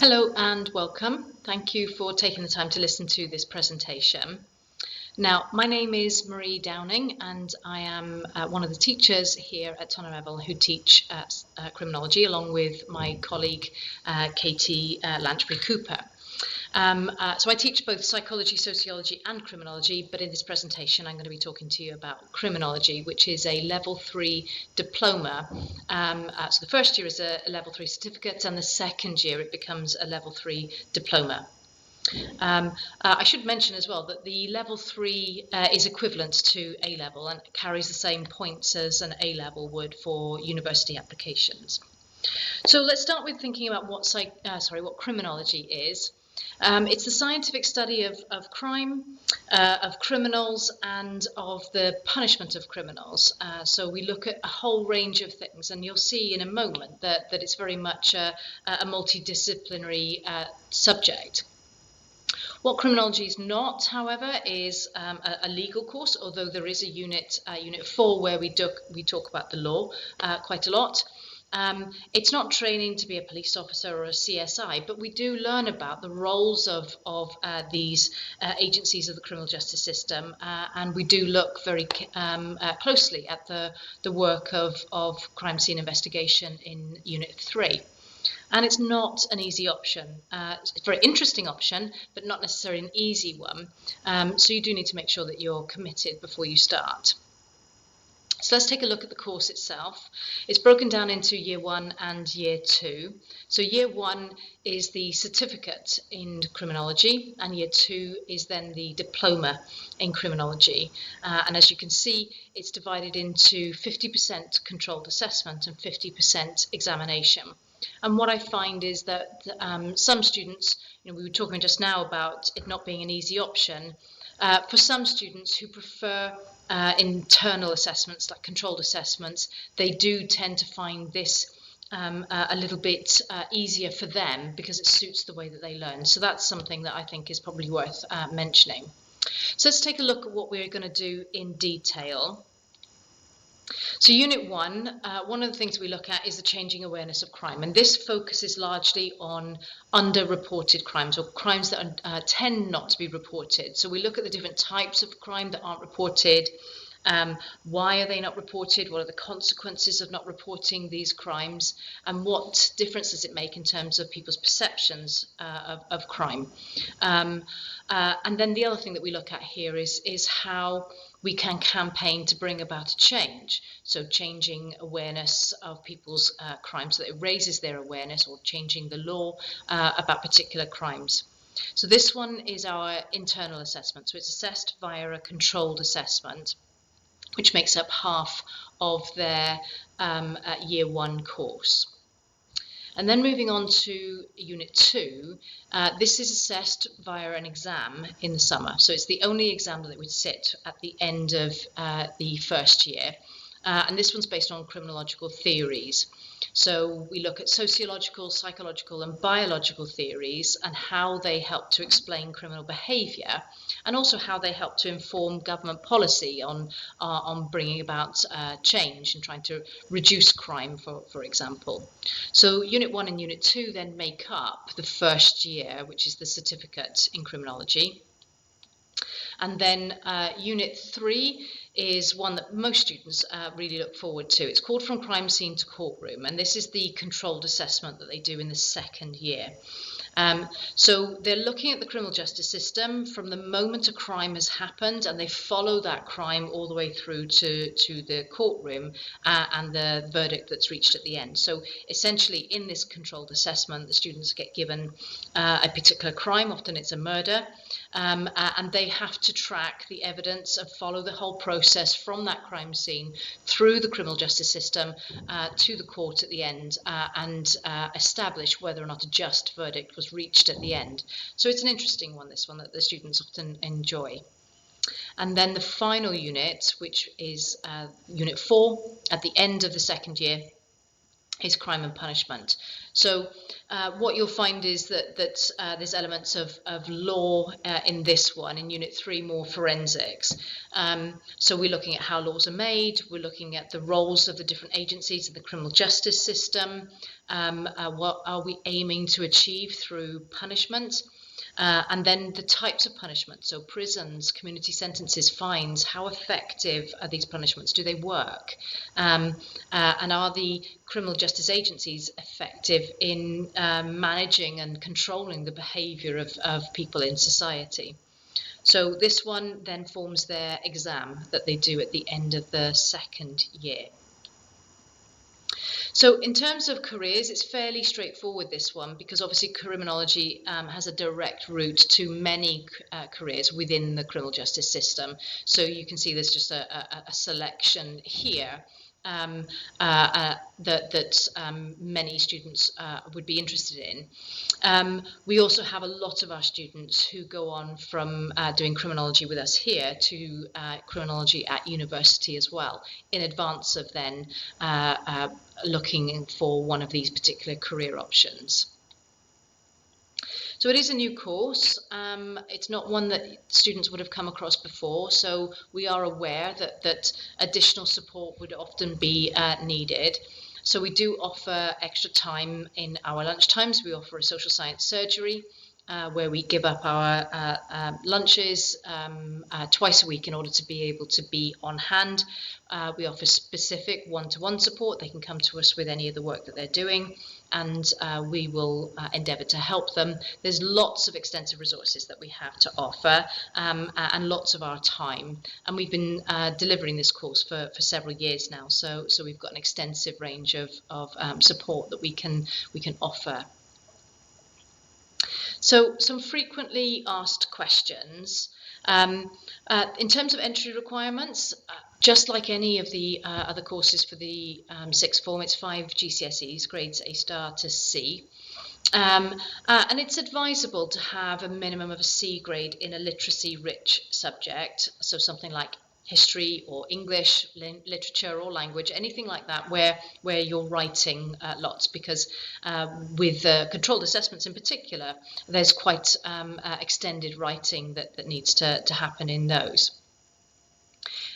Hello and welcome. Thank you for taking the time to listen to this presentation. Now, my name is Marie Downing and I am one of the teachers here at Tonnereville who teach criminology along with my colleague Katie Lanchbury-Cooper. So I teach both psychology, sociology and criminology, but in this presentation I'm going to be talking to you about criminology, which is a level 3 diploma. So the first year is a level 3 certificate and the second year it becomes a level 3 diploma. I should mention as well that the level 3 is equivalent to A-level and carries the same points as an A-level would for university applications. So let's start with thinking about what criminology is. It's the scientific study of crime, of criminals, and of the punishment of criminals. So we look at a whole range of things, and you'll see in a moment that it's very much a multidisciplinary subject. What criminology is not, however, is a legal course, although there is a unit 4 where we talk about the law quite a lot. It's not training to be a police officer or a CSI, but we do learn about the roles of these agencies of the criminal justice system, and we do look very closely at the work of crime scene investigation in Unit 3. And it's not an easy option. It's a very interesting option, but not necessarily an easy one. So you do need to make sure that you're committed before you start. So let's take a look at the course itself. It's broken down into Year 1 and Year 2. So Year 1 is the certificate in criminology, and Year 2 is then the diploma in criminology. And as you can see, it's divided into 50% controlled assessment and 50% examination. And what I find is that some students, we were talking just now about it not being an easy option, for some students who prefer internal assessments, like controlled assessments, they do tend to find this a little bit easier for them because it suits the way that they learn. So that's something that I think is probably worth mentioning. So let's take a look at what we're going to do in detail. So Unit 1, one of the things we look at is the changing awareness of crime, and this focuses largely on underreported crimes, or crimes that tend not to be reported. So we look at the different types of crime that aren't reported. Why are they not reported? What are the consequences of not reporting these crimes? And what difference does it make in terms of people's perceptions of crime? And then the other thing that we look at here is how we can campaign to bring about a change. So changing awareness of people's crimes, so that it raises their awareness, or changing the law about particular crimes. So this one is our internal assessment. So it's assessed via a controlled assessment, which makes up half of their Year 1 course. And then moving on to Unit 2, this is assessed via an exam in the summer. So it's the only exam that would sit at the end of the first year. And this one's based on criminological theories. So we look at sociological, psychological and biological theories and how they help to explain criminal behaviour, and also how they help to inform government policy on bringing about change and trying to reduce crime, for example. So Unit 1 and Unit 2 then make up the first year, which is the certificate in criminology. And then Unit 3 is one that most students really look forward to. It's called From Crime Scene to Courtroom, and this is the controlled assessment that they do in the second year. So they're looking at the criminal justice system from the moment a crime has happened, and they follow that crime all the way through to the courtroom and the verdict that's reached at the end. So essentially in this controlled assessment, the students get given a particular crime, often it's a murder, and they have to track the evidence and follow the whole process from that crime scene through the criminal justice system to the court at the end, and establish whether or not a just verdict was reached at the end. So it's an interesting one, this one, that the students often enjoy. And then the final unit, which is Unit 4, at the end of the second year, is crime and punishment. So what you'll find is that there's elements of law in this one, in Unit 3, more forensics. So we're looking at how laws are made, we're looking at the roles of the different agencies in the criminal justice system, what are we aiming to achieve through punishment, and then the types of punishment, so prisons, community sentences, fines, how effective are these punishments? Do they work? And are the criminal justice agencies effective in managing and controlling the behaviour of people in society? So this one then forms their exam that they do at the end of the second year. So in terms of careers, it's fairly straightforward, this one, because obviously criminology has a direct route to many careers within the criminal justice system. So you can see there's just a selection here that many students would be interested in. We also have a lot of our students who go on from doing criminology with us here to criminology at university as well, in advance of then looking for one of these particular career options. So it is a new course. It's not one that students would have come across before, so we are aware that additional support would often be needed. So we do offer extra time in our lunch times. We offer a social science surgery where we give up our lunches twice a week in order to be able to be on hand. We offer specific one-to-one support. They can come to us with any of the work that they're doing, and we will endeavour to help them. There's lots of extensive resources that we have to offer, and lots of our time. And we've been delivering this course for several years now, so we've got an extensive range of support that we can offer. So some frequently asked questions. In terms of entry requirements, just like any of the other courses for the sixth form, it's 5 GCSEs, grades A star to C. And it's advisable to have a minimum of a C grade in a literacy-rich subject, so something like history or English, literature or language, anything like that where you're writing lots, because with controlled assessments in particular, there's quite extended writing that needs to happen in those.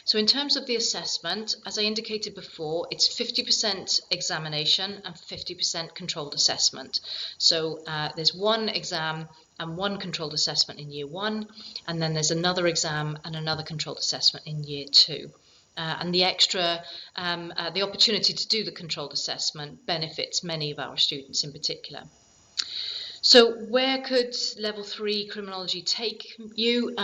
So in terms of the assessment, as I indicated before, it's 50% examination and 50% controlled assessment. So there's one exam and one controlled assessment in year 1, and then there's another exam and another controlled assessment in year 2. And the extra, the opportunity to do the controlled assessment benefits many of our students in particular. So where could level 3 criminology take you?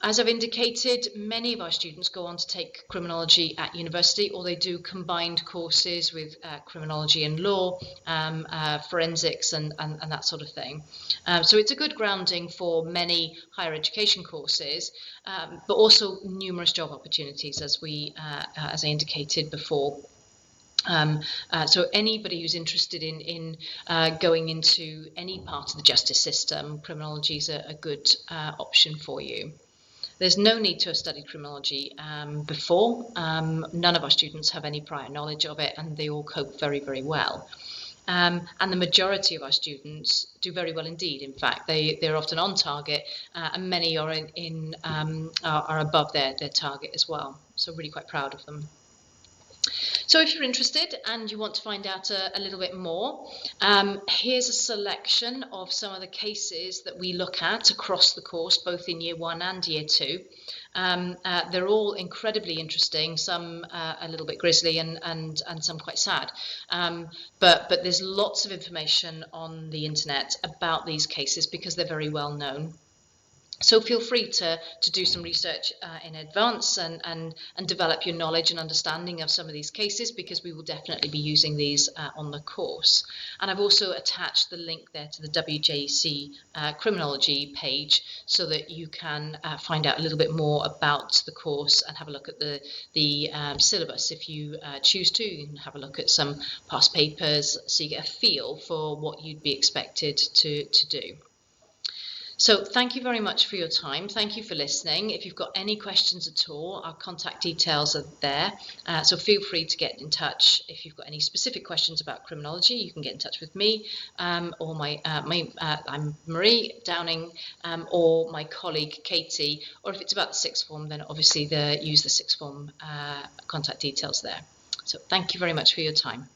As I've indicated, many of our students go on to take criminology at university, or they do combined courses with criminology and law, forensics and that sort of thing. So it's a good grounding for many higher education courses, but also numerous job opportunities, as I indicated before. So anybody who's interested in going into any part of the justice system, criminology is a good option for you. There's no need to have studied criminology before. None of our students have any prior knowledge of it, and they all cope very, very well. And the majority of our students do very well indeed. In fact, they're often on target, and many are are above their target as well. So really quite proud of them. So if you're interested and you want to find out a little bit more, here's a selection of some of the cases that we look at across the course, both in year 1 and year 2. They're all incredibly interesting, some a little bit grisly and some quite sad. But there's lots of information on the internet about these cases because they're very well known. So feel free to do some research in advance and develop your knowledge and understanding of some of these cases, because we will definitely be using these on the course. And I've also attached the link there to the WJC Criminology page so that you can find out a little bit more about the course and have a look at the syllabus. If you choose to, you can have a look at some past papers so you get a feel for what you'd be expected to do. So thank you very much for your time. Thank you for listening. If you've got any questions at all, our contact details are there. So feel free to get in touch. If you've got any specific questions about criminology, you can get in touch with me or I'm Marie Downing, or my colleague Katie. Or if it's about the sixth form, then obviously use the sixth form contact details there. So thank you very much for your time.